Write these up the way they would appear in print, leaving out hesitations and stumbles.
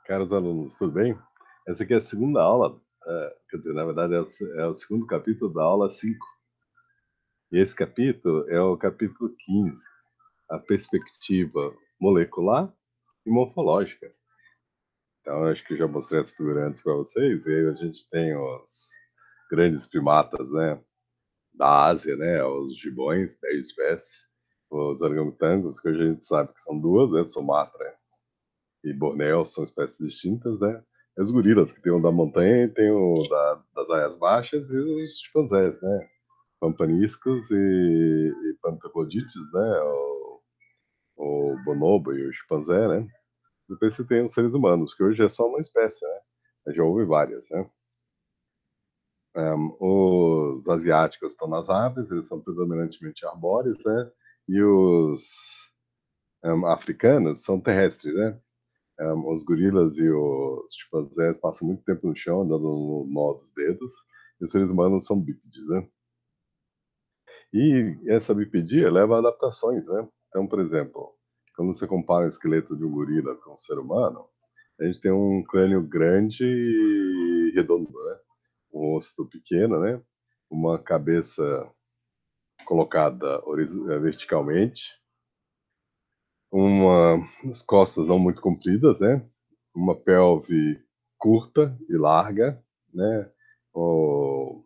Caros alunos, tudo bem? Essa aqui é a segunda aula, quer dizer, na verdade é o segundo capítulo da aula 5. E esse capítulo é o capítulo 15, a perspectiva molecular e morfológica. Então, acho que já mostrei as figurantes para vocês, e aí a gente tem os grandes primatas, né, da Ásia, né, os gibões, 10 espécies, os orangotangos, que a gente sabe que são duas, né, Sumatra e Bornéu são espécies distintas, né? E os gorilas, que tem o da montanha e tem o das áreas baixas, e os chimpanzés, né? Pampaniscos e pantagodites, né? O bonobo e o chimpanzé, né? Depois você tem os seres humanos, que hoje é só uma espécie, né? Já houve várias, né? Os asiáticos estão nas árvores, eles são predominantemente arbóreos, né? E os africanos são terrestres, né? Os gorilas e os chimpanzés passam muito tempo no chão, andando no nó dos dedos, e os seres humanos são bípedes, né? E essa bipedia leva a adaptações, né? Então, por exemplo, quando você compara o esqueleto de um gorila com um ser humano, a gente tem um crânio grande e redondo, né? Um rosto pequeno, né? Uma cabeça colocada verticalmente, umas costas não muito compridas, né? Uma pelve curta e larga, né? O,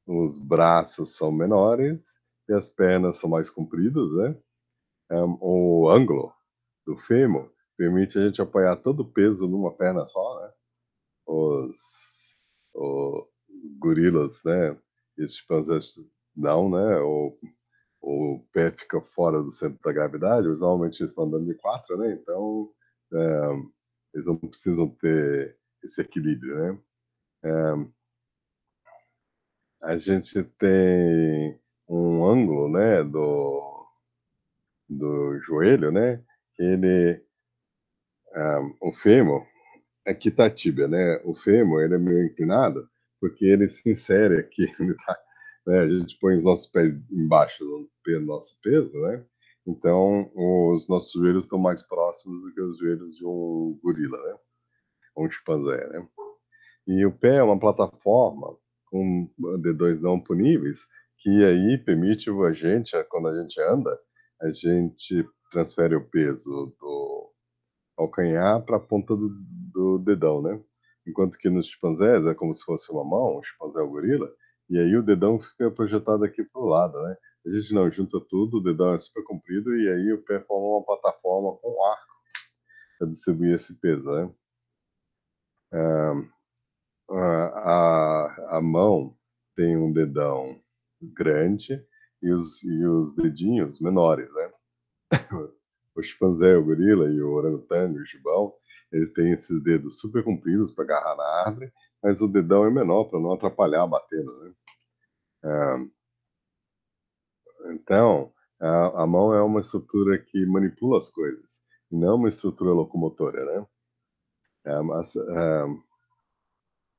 os braços são menores e as pernas são mais compridas, né? O ângulo do fêmur permite a gente apoiar todo o peso numa perna só, né? Os, os gorilas, né? E os chimpanzés não, né? O pé fica fora do centro da gravidade, eles normalmente estão andando de quatro, né? Então, é, eles não precisam ter esse equilíbrio, né? A gente tem um ângulo, né, do joelho, né? Ele, o fêmur, aqui tá a tíbia, né? O fêmur, ele é meio inclinado, porque ele se insere aqui, ele tá, né? A gente põe os nossos pés embaixo do nosso peso, né? Então, os nossos joelhos estão mais próximos do que os joelhos de um gorila, né? Um chimpanzé, né? E o pé é uma plataforma com dedões não puníveis, que aí permite a gente, quando a gente anda, a gente transfere o peso do calcanhar para a ponta do dedão, né? Enquanto que nos chimpanzés é como se fosse uma mão, o chimpanzé é o gorila, e aí o dedão fica projetado aqui para o lado, né? A gente não junta tudo, o dedão é super comprido e aí o pé forma uma plataforma com arco para distribuir esse peso, né? A mão tem um dedão grande e os dedinhos menores, né? O chimpanzé, o gorila e o orangotango, o gibão, ele tem esses dedos super compridos para agarrar na árvore, mas o dedão é menor para não atrapalhar batendo, né? Então, a mão é uma estrutura que manipula as coisas, e não uma estrutura locomotora, né? Mas,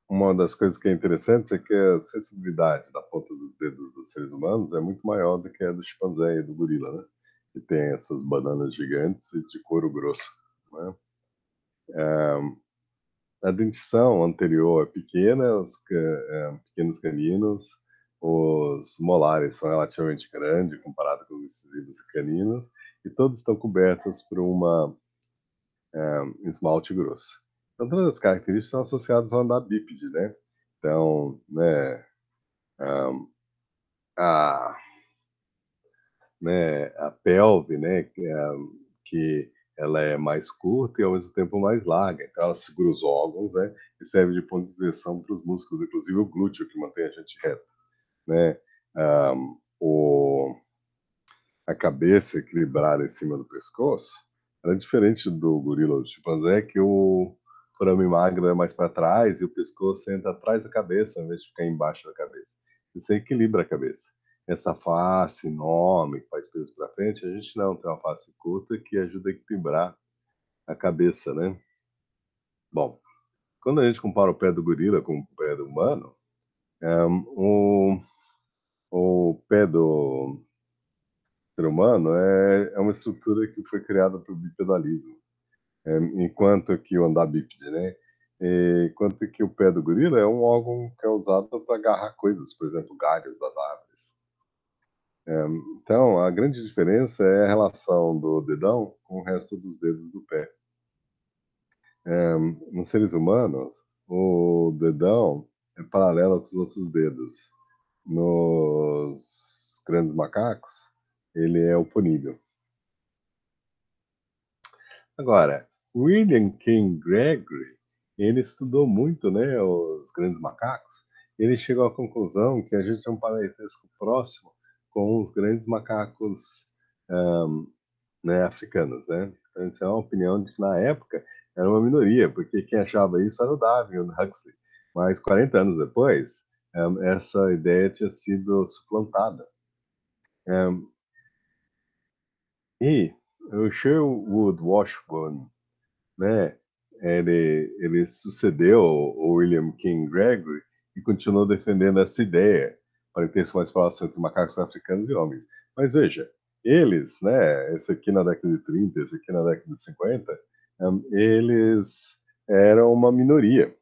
uma das coisas que é interessante é que a sensibilidade da ponta dos dedos dos seres humanos é muito maior do que a do chimpanzé e do gorila, né? Que tem essas bananas gigantes e de couro grosso, né? A dentição anterior é pequena, pequenos caninos, os molares são relativamente grandes comparado com os incisivos e caninos, e todos estão cobertos por esmalte grosso. Então, todas as características são associadas ao andar bípede, né? Então, né, a, a pelve, né, que ela é mais curta e ao mesmo tempo mais larga, então ela segura os órgãos, né, e serve de ponto de tensão para os músculos, inclusive o glúteo, que mantém a gente reto, né. O, a cabeça equilibrada em cima do pescoço, ela é diferente do gorila ou do chimpanzé, que o forame magro é mais para trás e o pescoço entra atrás da cabeça, ao invés de ficar embaixo da cabeça. Isso equilibra a cabeça. Essa face enorme que faz peso para frente, a gente não tem uma face curta que ajuda a equilibrar a cabeça, né? Bom, quando a gente compara o pé do gorila com o pé do humano, o, o pé do ser humano é uma estrutura que foi criada para o bipedalismo. enquanto que o andar bípede, né? Enquanto que o pé do gorila é um órgão que é usado para agarrar coisas, por exemplo, galhos das árvores. Então, a grande diferença é a relação do dedão com o resto dos dedos do pé. Nos seres humanos, o dedão é paralelo com os outros dedos. Nos grandes macacos, ele é oponível. Agora, William King Gregory, ele estudou muito, né, os grandes macacos. Ele chegou à conclusão que a gente tem um parentesco próximo com os grandes macacos, né, africanos, né? Então, isso é uma opinião de que na época era uma minoria, porque quem achava isso era o Darwin, o Huxley. Mas 40 anos depois, essa ideia tinha sido suplantada. Um, e o Sherwood Washburn, né? Ele sucedeu o William King Gregory e continuou defendendo essa ideia para ter mais próximo entre macacos africanos e homens. Mas veja, eles, né, esse aqui na década de 30, esse aqui na década de 50, eles eram uma minoria.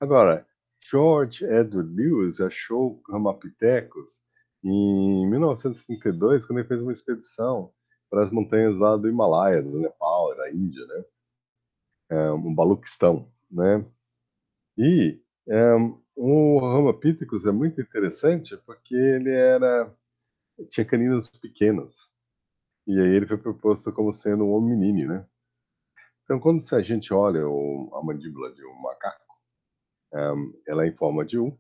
Agora, George Edward Lewis achou Ramapithecus em 1932, quando ele fez uma expedição para as montanhas lá do Himalaia, do Nepal, da Índia, né? Um Baluquistão, né? E o Ramapithecus é muito interessante porque tinha caninos pequenos. E aí ele foi proposto como sendo um hominine, né? Então, quando a gente olha a mandíbula de um macaco, ela é em forma de U,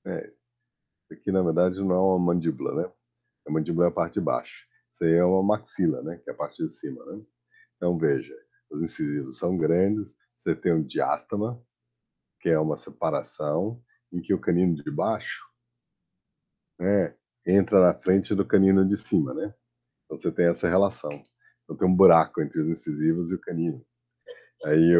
né? Isso aqui, na verdade, não é uma mandíbula, né? A mandíbula é a parte de baixo. Isso aí é uma maxila, né? Que é a parte de cima, né? Então, veja, os incisivos são grandes, você tem um diástema, que é uma separação em que o canino de baixo, né, entra na frente do canino de cima, né? Então você tem essa relação. Então tem um buraco entre os incisivos e o canino. Aí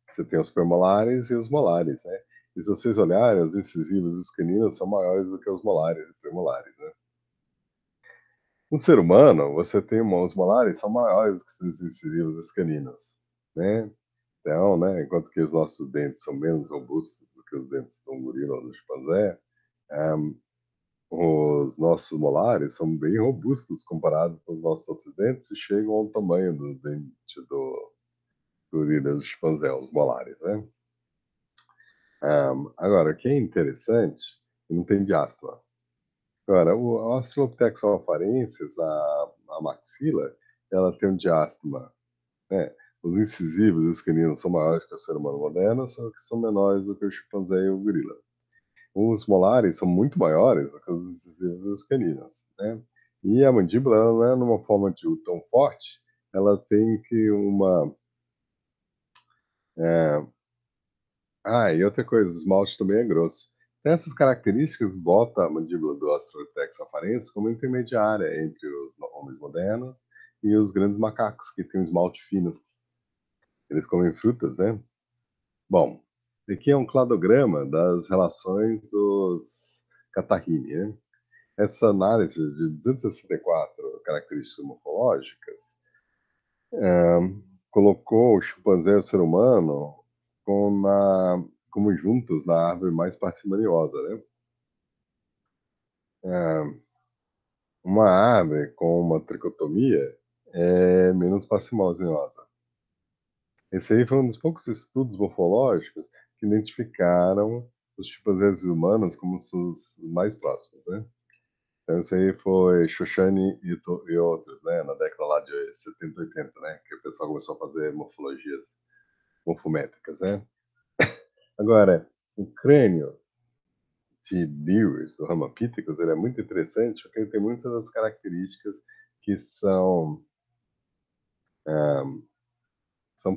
você tem os premolares e os molares, né? E se vocês olharem, os incisivos e os caninos são maiores do que os molares e premolares, né? No ser humano, você tem os molares são maiores do que os incisivos e os caninos, né? Então, né, enquanto que os nossos dentes são menos robustos do que os dentes de um gorila ou do chimpanzé, um, os nossos molares são bem robustos comparados com os nossos outros dentes e chegam ao tamanho do dente do gorila e do chimpanzé, os molares, né? Agora, o que é interessante, não tem diástema. Agora, o Australopithecus afarensis, a maxila, ela tem um diástema, né? Os incisivos e os caninos são maiores que o ser humano moderno, só que são menores do que o chimpanzé e o gorila. Os molares são muito maiores do que os incisivos e os caninos, né? E a mandíbula, ela não é numa forma de U tão forte, ela tem que uma... É... e outra coisa, o esmalte também é grosso. Então, essas características botam a mandíbula do Australopithecus afarensis como intermediária entre os homens modernos e os grandes macacos, que têm um esmalte fino. Eles comem frutas, né? Bom, aqui é um cladograma das relações dos Catarrhini, né? Essa análise de 264 características morfológicas colocou o chimpanzé e o ser humano como juntos na árvore mais parcimoniosa, né? Uma árvore com uma tricotomia é menos parcimoniosa. Esse aí foi um dos poucos estudos morfológicos que identificaram os chimpanzés humanos como os mais próximos, né? Então, isso aí foi Shoshani e outros, né? Na década lá de 70, 80, né? Que o pessoal começou a fazer morfologias morfométricas, né? Agora, o crânio de Lewis, do Ramapithecus, ele é muito interessante porque ele tem muitas das características que são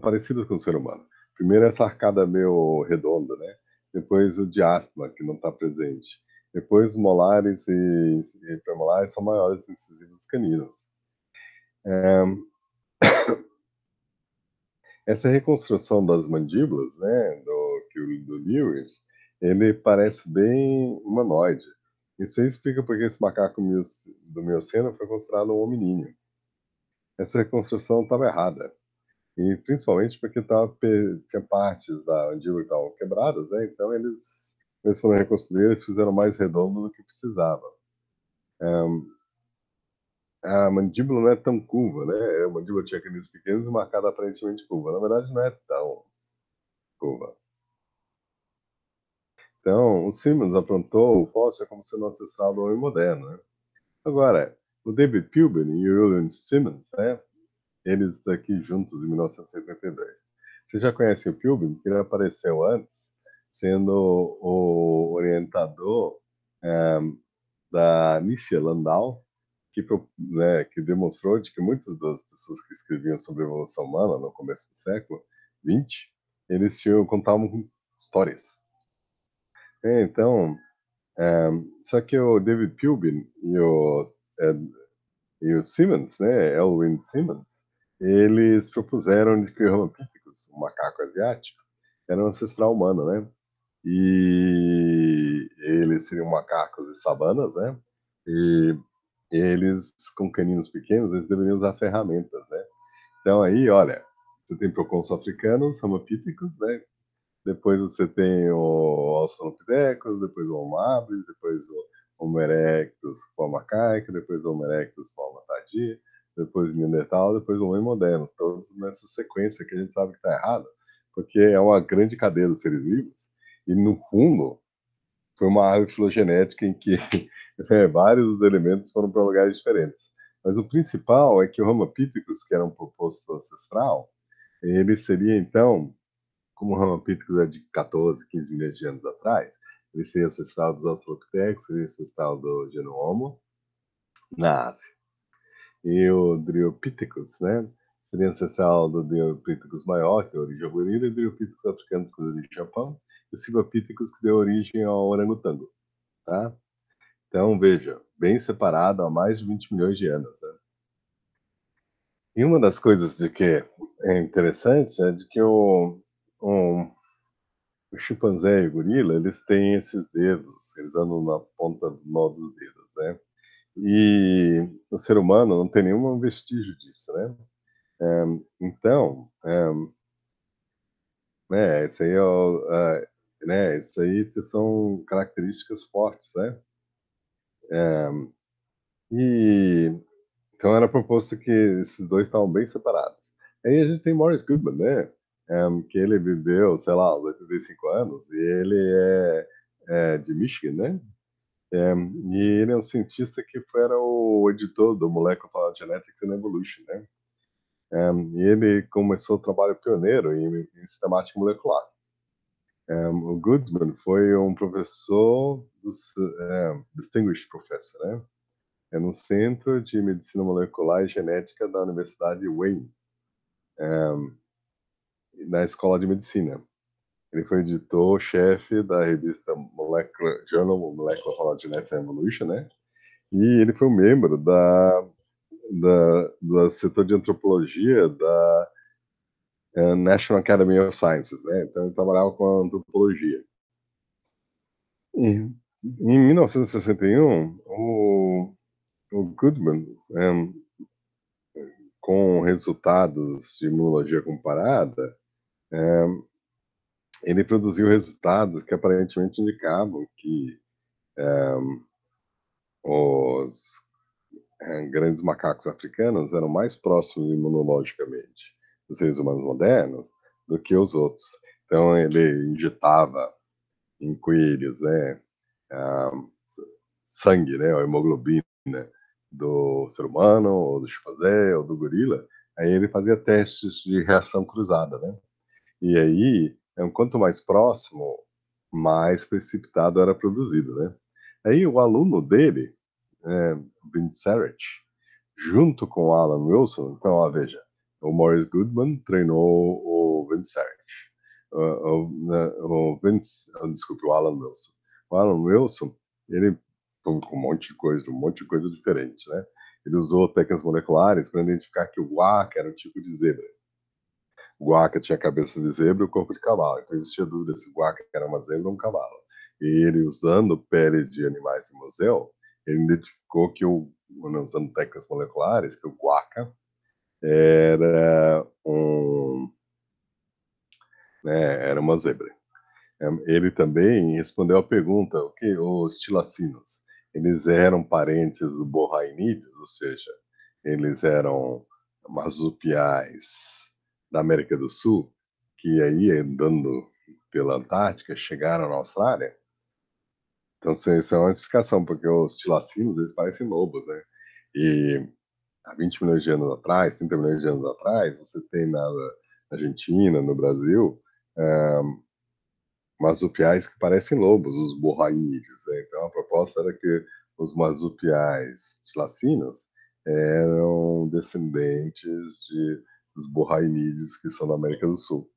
parecidas com o ser humano. Primeiro, essa arcada meio redonda, né? Depois, o diástema, que não está presente. Depois, os molares e premolares são maiores incisivos caninos. Essa reconstrução das mandíbulas, né, do Lewis, ele parece bem humanoide. Isso aí explica porque esse macaco do Mioceno foi considerado um hominídeo. essa reconstrução estava errada. E principalmente porque tinha partes da mandíbula que estavam quebradas, né? Então eles foram reconstruir, eles fizeram mais redondo do que precisava. A mandíbula não é tão curva, né? A mandíbula tinha canines pequenos e marcada aparentemente curva. Na verdade, não é tão curva. Então, o Simmons aprontou o fóssil como sendo ancestral do homem moderno, né? Agora, o David Pilbeam e o William Simmons, né? Eles daqui juntos em 1972. Você já conhece o Pilbeam? Que ele apareceu antes, sendo o orientador é, da Nícia Landau, que demonstrou de que muitas das pessoas que escreviam sobre a evolução humana no começo do século XX, eles contavam histórias. Então, é, só que o David Pilbeam é, e o Simmons, né, Elwin Simmons, eles propuseram de que o Homo pictus, o macaco asiático, era um ancestral humano, né? E eles seriam macacos de savanas, né? E eles, com caninos pequenos, eles deveriam usar ferramentas, né? Então aí, olha, você tem procons africanos, Homo pictus, né? Depois você tem o Australopithecus, depois o Homo habilis, depois o Homo erectus forma arcaica, depois o Homo erectus forma tardia, depois o Neandertal, depois o Homem moderno. Todos nessa sequência que a gente sabe que está errada, porque é uma grande cadeia dos seres vivos e, no fundo, foi uma árvore filogenética em que vários dos elementos foram para lugares diferentes. Mas o principal é que o Homo pithecus, que era um proposto ancestral, ele seria, então, como o Homo pithecus é de 14, 15 milhões de anos atrás, ele seria ancestral dos Australopithecus, seria ancestral do Geno Homo na Ásia. E o Dryopithecus, né, seria ancestral do Dryopithecus maior, que deu origem ao gorila, e o Dryopithecus africanos, que deu origem ao Japão, e o Silvopithecus, que deu origem ao orangotango, tá? Então, veja, bem separado há mais de 20 milhões de anos, né? E uma das coisas de que é interessante é de que o chimpanzé e o gorila, eles têm esses dedos, eles andam na ponta do nó dos dedos, né? E o ser humano não tem nenhum vestígio disso, né? Então, né, isso aí, né, isso aí são características fortes, né? E então era proposto que esses dois estavam bem separados. Aí a gente tem Morris Goodman, né? Que ele viveu, sei lá, uns 85 anos, e ele é de Michigan, né? E ele é um cientista que era o editor do Molecular Genetics and Evolution, né? E ele começou o trabalho pioneiro em sistemática molecular. O Goodman foi um professor, distinguished professor, né? É no Centro de Medicina Molecular e Genética da Universidade Wayne, na Escola de Medicina. Ele foi editor-chefe da revista Journal Molecular Genetics and Evolution, né? E ele foi um membro do setor de antropologia da National Academy of Sciences, né? Então ele trabalhava com antropologia. E, em 1961, o Goodman, com resultados de imunologia comparada, ele produziu resultados que aparentemente indicavam que os grandes macacos africanos eram mais próximos imunologicamente dos seres humanos modernos do que os outros. Então ele injetava em coelhos, né, ah, sangue, né, a hemoglobina do ser humano, ou do chimpanzé, ou do gorila. Aí ele fazia testes de reação cruzada, né? E aí, quanto mais próximo, mais precipitado era produzido, né? Aí o aluno dele, Vin Sarich, junto com o Alan Wilson, então, ó, veja, o Morris Goodman treinou o Vin Sarich, desculpe, o Alan Wilson. O Alan Wilson, ele, com um monte de coisa diferente, né? Ele usou técnicas moleculares para identificar que o guaca era um tipo de zebra. O guaca tinha a cabeça de zebra e o corpo de cavalo. Então existia dúvida se o guaca era uma zebra ou um cavalo. E ele, usando pele de animais em museu, ele identificou que, usando técnicas moleculares, que o guaca era uma zebra. Ele também respondeu a pergunta, o que os tilacinos, eles eram parentes do borrainídeos, ou seja, eles eram marsupiais da América do Sul, que aí andando pela Antártica chegaram na Austrália. Então, isso é uma explicação, porque os tilacinos, eles parecem lobos, né? E há 20 milhões de anos atrás, 30 milhões de anos atrás, você tem na Argentina, no Brasil, marsupiais que parecem lobos, os borraídeos, né? Então a proposta era que os marsupiais tilacinos eram descendentes dos borrainídeos que são da América do Sul.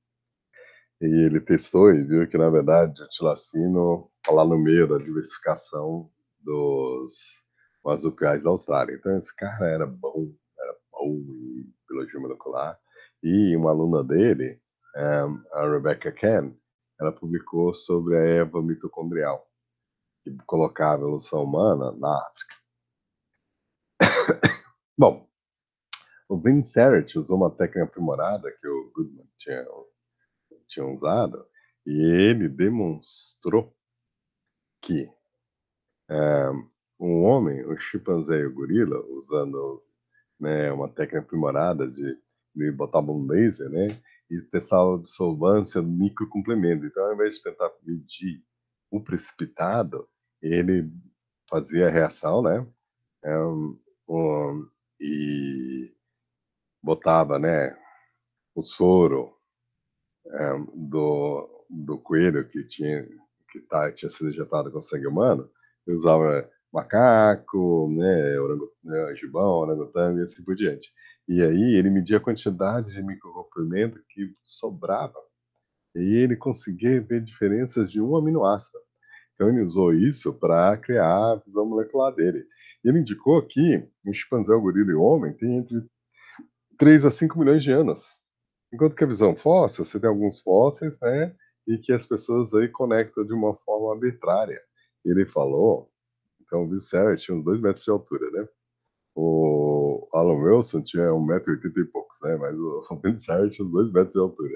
E ele testou e viu que, na verdade, o tilacino está lá no meio da diversificação dos marsupiais da Austrália. Então, esse cara era bom em biologia molecular. E uma aluna dele, a Rebecca Ken, ela publicou sobre a Eva mitocondrial, que colocava a evolução humana na África. Bom, o Ben Serret usou uma técnica aprimorada que o Goodman tinha usado, e ele demonstrou que um homem, o chimpanzé e o gorila, usando, né, uma técnica aprimorada de botar um laser, né, e testar a absorvância do microcomplemento. Então, ao invés de tentar medir o precipitado, ele fazia a reação, né, um, e botava, né, o soro do coelho tinha sido injetado com sangue humano, eu usava macaco, né, gibão, orangotango e assim por diante. E aí ele media a quantidade de microcomprimento que sobrava. E ele conseguia ver diferenças de um aminoácido. Então ele usou isso para criar a visão molecular dele. E ele indicou que o chimpanzé, o gorila e o homem têm entre 3 a 5 milhões de anos. Enquanto que a visão fóssil, você tem alguns fósseis, né? E que as pessoas aí conectam de uma forma arbitrária. Ele falou, então o Visser tinha uns 2 metros de altura, né? O Alan Wilson tinha 1,80 m e poucos, né? Mas o Visser tinha uns 2 metros de altura,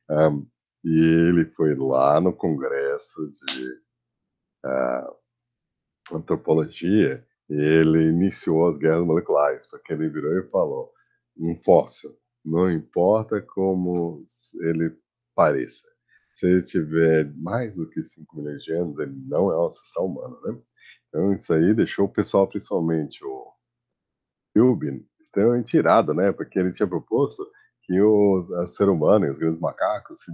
né? E ele foi lá no congresso de antropologia e ele iniciou as guerras moleculares, porque ele virou e falou: um fóssil, não importa como ele pareça, se ele tiver mais do que 5 milhões de anos, ele não é um ancestral humano, né? Então isso aí deixou o pessoal, principalmente o Philbin, extremamente irado, né? Porque ele tinha proposto que o ser humano e os grandes macacos se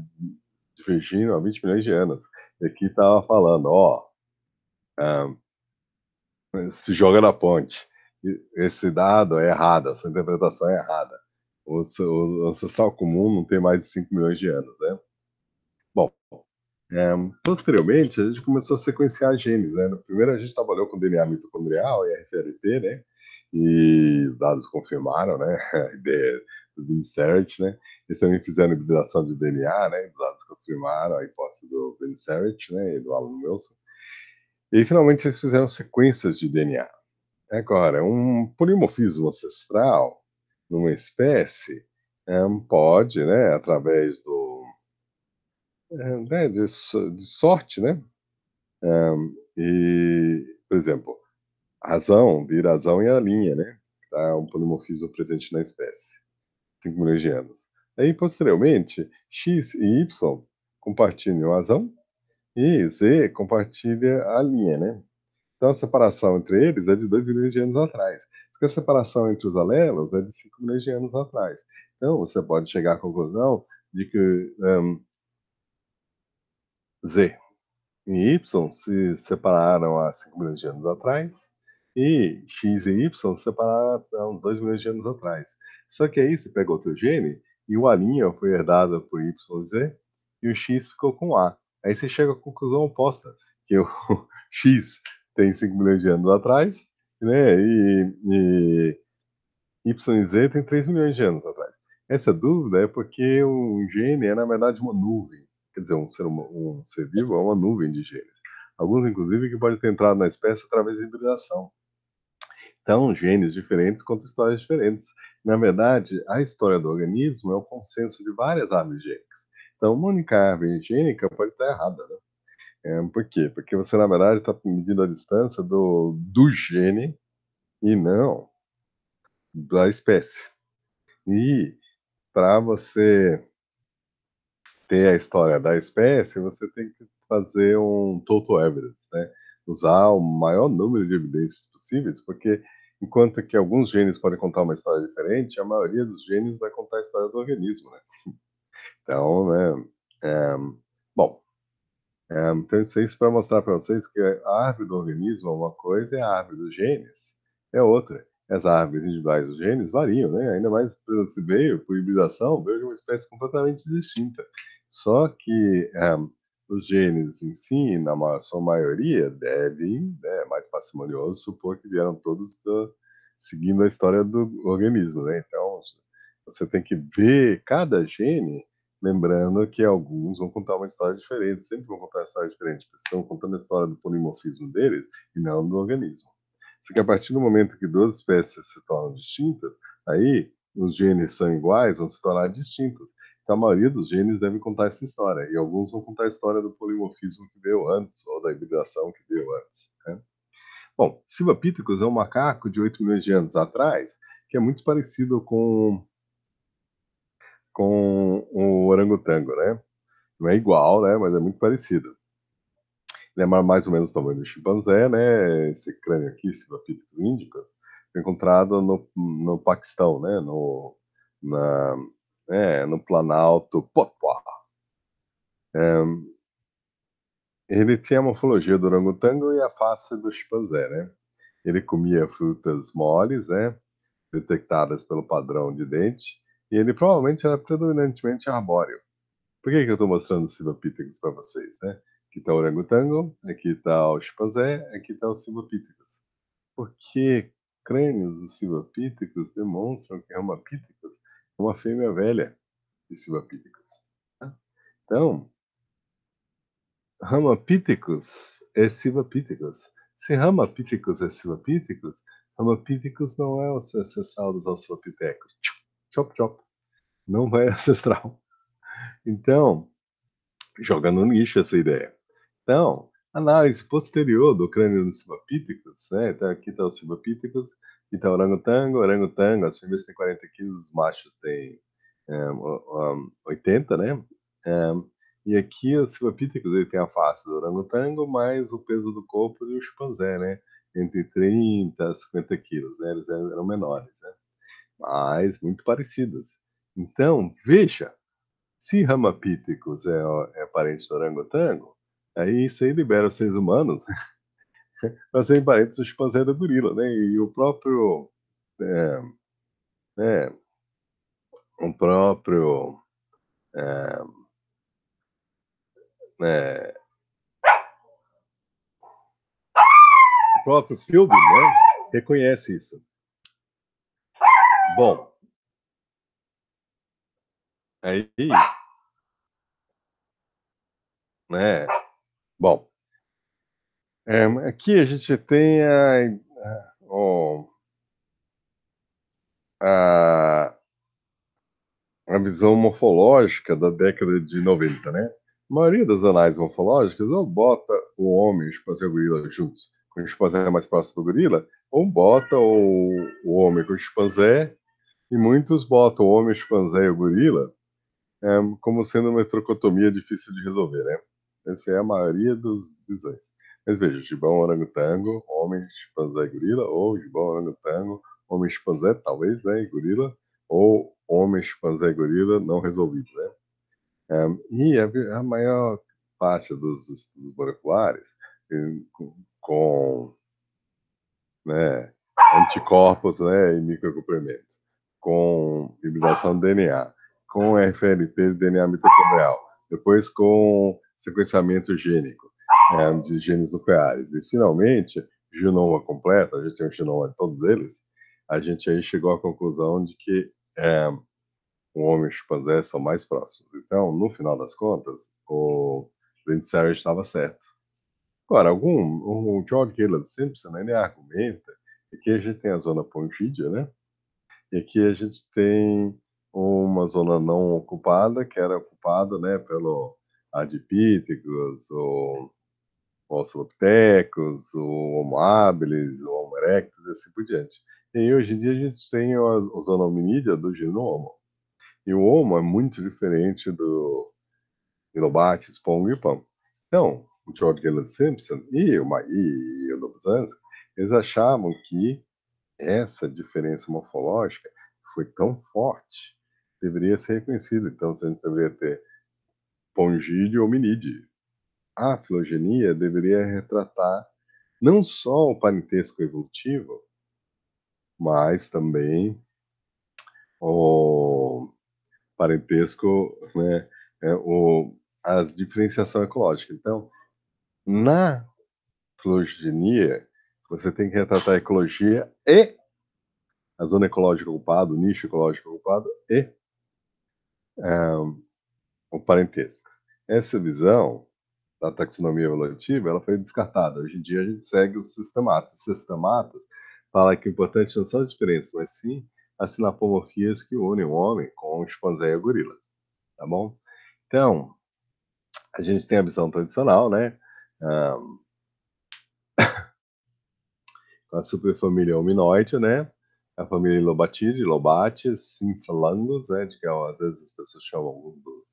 divergiram há 20 milhões de anos. E aqui estava falando, ó, se joga na ponte. Esse dado é errado, essa interpretação é errada. O ancestral comum não tem mais de 5 milhões de anos, né? Bom, é, posteriormente a gente começou a sequenciar genes, né? No primeiro a gente trabalhou com DNA mitocondrial e RFLP, né? E os dados confirmaram, né? A ideia do insert, né? Eles também fizeram hibridação de DNA, né? Os dados confirmaram a hipótese do insert, né? E do Alan Wilson. E finalmente eles fizeram sequências de DNA. Agora, um polimorfismo ancestral numa espécie pode, né, através de sorte, né, e, por exemplo, razão vira razão e a linha, né, tá, um polimorfismo presente na espécie, 5 milhões de anos. Aí, posteriormente, X e Y compartilham a razão e Z compartilha a linha, né? Então a separação entre eles é de 2 milhões de anos atrás. Porque a separação entre os alelos é de 5 milhões de anos atrás. Então você pode chegar à conclusão de que Z e Y se separaram há 5 milhões de anos atrás e X e Y se separaram há uns 2 milhões de anos atrás. Só que aí você pega outro gene e o A' foi herdado por Y e Z e o X ficou com A. Aí você chega à conclusão oposta, que o X tem 5 milhões de anos atrás, né? Y e Z tem 3 milhões de anos atrás. Essa dúvida é porque um gene é, na verdade, uma nuvem. Quer dizer, um ser vivo é uma nuvem de genes. Alguns, inclusive, que podem ter entrado na espécie através da hibridação. Então, genes diferentes contam histórias diferentes. Na verdade, a história do organismo é o consenso de várias árvores gênicas. Então, uma única árvore gênica pode estar errada, né? Por quê? Porque você, na verdade, está medindo a distância do gene e não da espécie. E para você ter a história da espécie, você tem que fazer um total evidence, né? Usar o maior número de evidências possíveis, porque enquanto que alguns genes podem contar uma história diferente, a maioria dos genes vai contar a história do organismo, né? Então, né, é, bom, então isso para mostrar para vocês que a árvore do organismo é uma coisa e a árvore dos genes é outra. As árvores individuais dos genes variam, né? Ainda mais se veio por hibridação, veio de uma espécie completamente distinta. Só que os genes em si, sua maioria, devem, né, mais parcimonioso, supor que vieram todos seguindo a história do organismo, né? Então, você tem que ver cada gene. Lembrando que alguns vão contar uma história diferente, sempre vão contar uma história diferente, porque estão contando a história do polimorfismo deles e não do organismo. Só que a partir do momento que duas espécies se tornam distintas, aí os genes são iguais, vão se tornar distintos. Então a maioria dos genes deve contar essa história, e alguns vão contar a história do polimorfismo que veio antes, ou da hibridação que veio antes. Né? Bom, Silvapithecus é um macaco de 8 milhões de anos atrás, que é muito parecido com o orangotango, né? Não é igual, né? Mas é muito parecido. Ele é mais ou menos o tamanho do chimpanzé, né? Esse crânio aqui, Silvapithecus indicus, foi encontrado no Paquistão, né? Na, no Planalto Potwa. Ele tinha a morfologia do orangotango e a face do chimpanzé, né? Ele comia frutas moles, né? Detectadas pelo padrão de dente, e ele provavelmente era predominantemente arbóreo. Por que eu estou mostrando o Silvapithecus para vocês, né? Aqui está o orangotango, aqui está o chimpanzé, aqui está o Silvapithecus. Porque crânios dos Silvapithecus demonstram que Ramapithecus é uma fêmea velha de Silvapithecus. Tá? Então, Ramapithecus é Silvapithecus. Se Ramapithecus é Silvapithecus, Ramapithecus não é o ancestral dos Australopithecus. Chop, chop. Não vai ancestral. Então, joga no lixo essa ideia. Então, análise posterior do crânio dos Silvapithecus, né? Então, aqui está o Silvapithecus, aqui está o orangotango, as fêmeas têm 40 quilos, os machos têm 80, né? É, e aqui o Silvapithecus, ele tem a face do orangotango, mais o peso do corpo do chimpanzé, né? Entre 30 a 50 quilos, né? Eles eram menores, né? Mas muito parecidos. Então, veja, se Ramapithecus é parente do orangotango, aí isso aí libera os seres humanos para serem parentes do chimpanzé e do gorila, né? E o próprio, é, né, o próprio, é, né, o próprio Philbin, né, reconhece isso. Bom, aí, né, bom, aqui a gente tem a, a visão morfológica da década de 90, né? A maioria das análises morfológicas ou bota o homem e o chimpanzé e o gorila juntos, com o chimpanzé mais próximo do gorila, ou bota o homem com o chimpanzé, e muitos botam o homem, o chimpanzé e o gorila como sendo uma heterocotomia difícil de resolver, né? Essa é a maioria das visões. Mas veja, gibão, orangotango, homem, chimpanzé e gorila, ou gibão, orangotango, homem, chimpanzé, talvez, né, e gorila, ou homem, chimpanzé e gorila não resolvido, né? E a maior parte dos estudos moleculares com, né, anticorpos, né, e microcomplemento, com hibridação de DNA, com FLP de DNA mitocondrial, depois com sequenciamento gênico de genes nucleares, e finalmente, genoma completo, a gente tem um genoma de todos eles, a gente aí chegou à conclusão de que o homem e o chimpanzé são mais próximos. Então, no final das contas, o Lindsay Sarah estava certo. Agora, o George Caleb Simpson, ele argumenta Aqui a gente tem a zona Pongídia, né? E aqui a gente tem uma zona não ocupada, que era ocupada, né, pelo Adipithecus, o Australopithecus, o Homo habilis, o Homo erectus e assim por diante. E aí, hoje em dia a gente tem a zona hominídea do gênero Homo. E o Homo é muito diferente do Ilobates, Pongo e Pão. Então, o George Galen Simpson e o Dobzhansky, eles achavam que essa diferença morfológica foi tão forte, deveria ser reconhecida. Então, a gente deveria ter Pongide e Hominídeo. A filogenia deveria retratar não só o parentesco evolutivo, mas também o parentesco, né, a diferenciação ecológica. Então, na filogenia, você tem que retratar a ecologia e a zona ecológica ocupada, o nicho ecológico ocupado e o parentesco. Essa visão da taxonomia evolutiva, ela foi descartada. Hoje em dia a gente segue os sistematas. Os sistematas falam que o importante não são as diferenças, mas sim as sinapomorfias que unem o homem com o chimpanzé e o gorila, tá bom? Então, a gente tem a visão tradicional, né? Ah, a superfamília hominoide, né? A família Lobatidae, Lobates, Symphalangus, né? De que às vezes as pessoas chamam alguns dos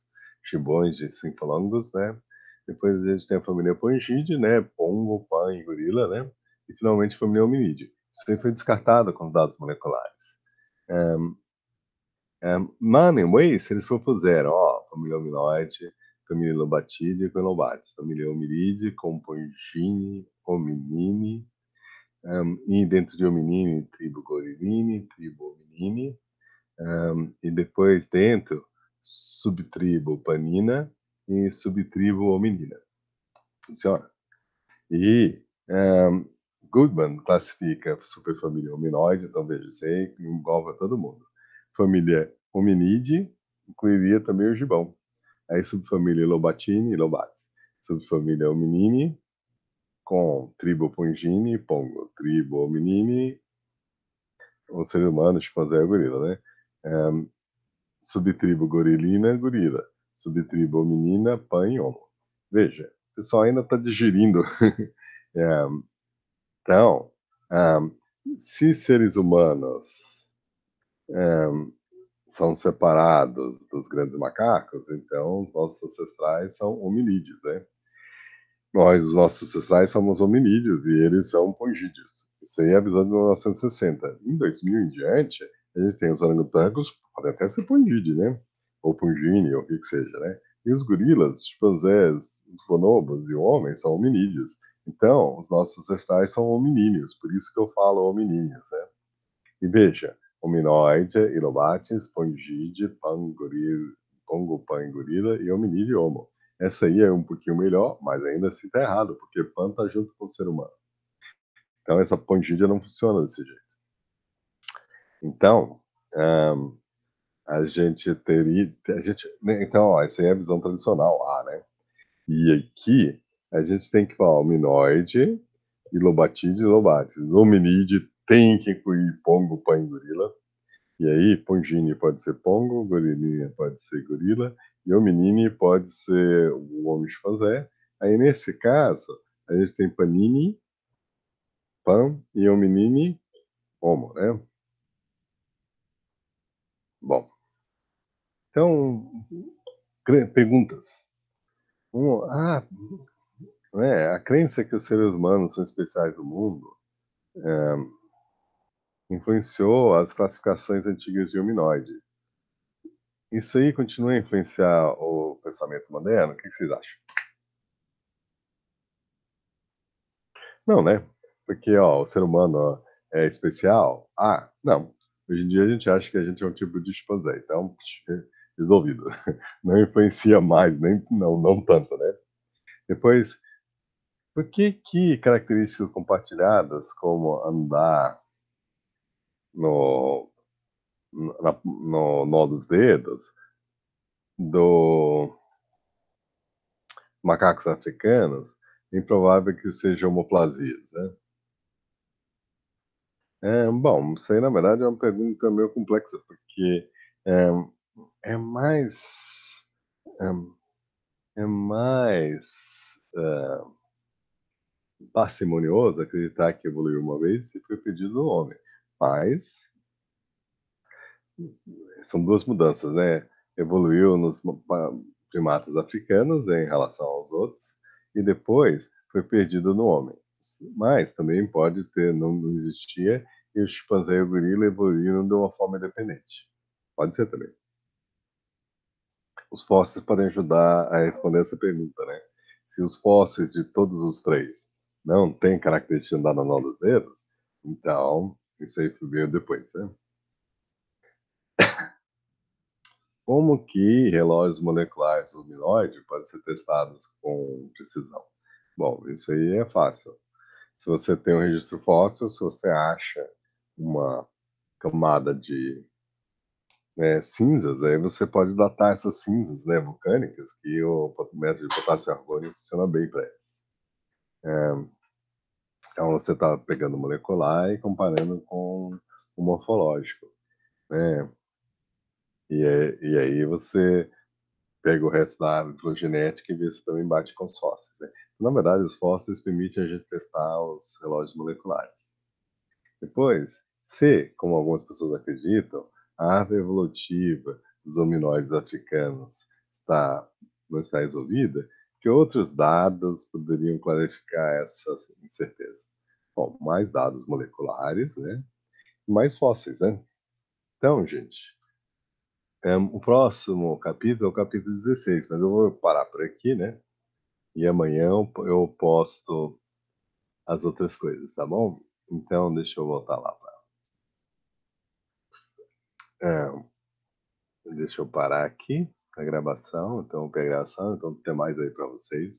chibões de Symphalangus, né? Depois a gente tem a família Pongide, né? Pongo, Pan e Gorila, né? E finalmente a família Hominídea. Isso aí foi descartado com os dados moleculares. Mann e Weiss, eles propuseram, ó, família Hominoide, família Lobatidae com Lobates, família Hominídea com Pongine, Hominini, e dentro de Hominini, tribo Gorilini, tribo Hominini, e depois dentro, subtribo Panina e subtribo Hominina. Funciona. E Goodman classifica a superfamília hominoide, então veja, isso aí engloba todo mundo. Família hominide incluiria também o gibão. Aí subfamília Lobatini e Lobates. Subfamília hominini com tribo Pongini e Pongo. Tribo hominini, o ser humano, chimpanzé e gorila, né? Subtribo gorilina, gorila. Subtribo hominina, pan e homo. Veja, o pessoal ainda está digerindo. é, Então, ah, se seres humanos são separados dos grandes macacos, então os nossos ancestrais são hominídeos, né? Nós, os nossos ancestrais, somos hominídeos e eles são pongídeos. Isso aí é a visão de 1960. Em 2000 em diante, a gente tem os orangotangos, podem até ser pongídeos, né? Ou pongine, ou o que que seja, né? E os gorilas, os chimpanzés, os bonobos e o homem são hominídeos. Então, os nossos ancestrais são hominíneos, por isso que eu falo hominíneos, né? E veja, hominoide, ilobates, pongide, pangorila, pongo, pangorila e hominídeo homo. Essa aí é um pouquinho melhor, mas ainda assim está errado, porque pan está junto com o ser humano. Então essa pongídia não funciona desse jeito. Então, um, a gente teria, né, então, ó, essa aí é a visão tradicional, né? E aqui a gente tem que falar hominoide, ilobatide e lobates. Hominídeo tem que incluir pongo, pan e gorila. E aí, Pongini pode ser Pongo, Gorilinha pode ser Gorila, e Hominini pode ser o Homem Chimpanzé. Aí, nesse caso, a gente tem Panini, Pan e Hominini, Homo, né? Bom, então, perguntas. Né, a crença que os seres humanos são especiais do mundo influenciou as classificações antigas de hominoide. Isso aí continua a influenciar o pensamento moderno? O que vocês acham? Não, né? Porque, ó, o ser humano ó, é especial. Não. Hoje em dia a gente acha que a gente é um tipo de chimpanzé, então, resolvido. Não influencia mais, nem, não tanto, né? Depois, por que que características compartilhadas, como andar no, no nó dos dedos, dos macacos africanos, é improvável que sejam homoplasias, né? Bom, isso aí na verdade é uma pergunta meio complexa, porque é, é mais, é mais parcimonioso acreditar que evoluiu uma vez e foi pedido do homem. Mas são duas mudanças, né? Evoluiu nos primatas africanos, né, em relação aos outros, e depois foi perdido no homem. Mas também pode ter, não existia, e o chimpanzé e o gorila evoluíram de uma forma independente. Pode ser também. Os fósseis podem ajudar a responder essa pergunta, né? Se os fósseis de todos os três não têm característica de andar na nó dos dedos, então isso aí veio depois, né? Como que relógios moleculares luminoide podem ser testados com precisão? Bom, isso aí é fácil. Se você tem um registro fóssil, se você acha uma camada de cinzas, aí você pode datar essas cinzas, né, vulcânicas, que o método de potássio e argônio funciona bem para elas. Então você está pegando o molecular e comparando com o morfológico, né? E aí você pega o resto da árvore filogenética e vê se também bate com os fósseis, né? Na verdade, os fósseis permitem a gente testar os relógios moleculares. Depois, se, como algumas pessoas acreditam, a árvore evolutiva dos hominóides africanos não está resolvida, que outros dados poderiam clarificar essa incerteza? Bom, mais dados moleculares, né? Mais fósseis, né? Então, gente, o próximo capítulo é o capítulo 16, mas eu vou parar por aqui, né? E amanhã eu posto as outras coisas, tá bom? Então, deixa eu voltar lá. É, deixa eu parar aqui a gravação. Então, eu vou pegar a gravação. Então, tem mais aí para vocês.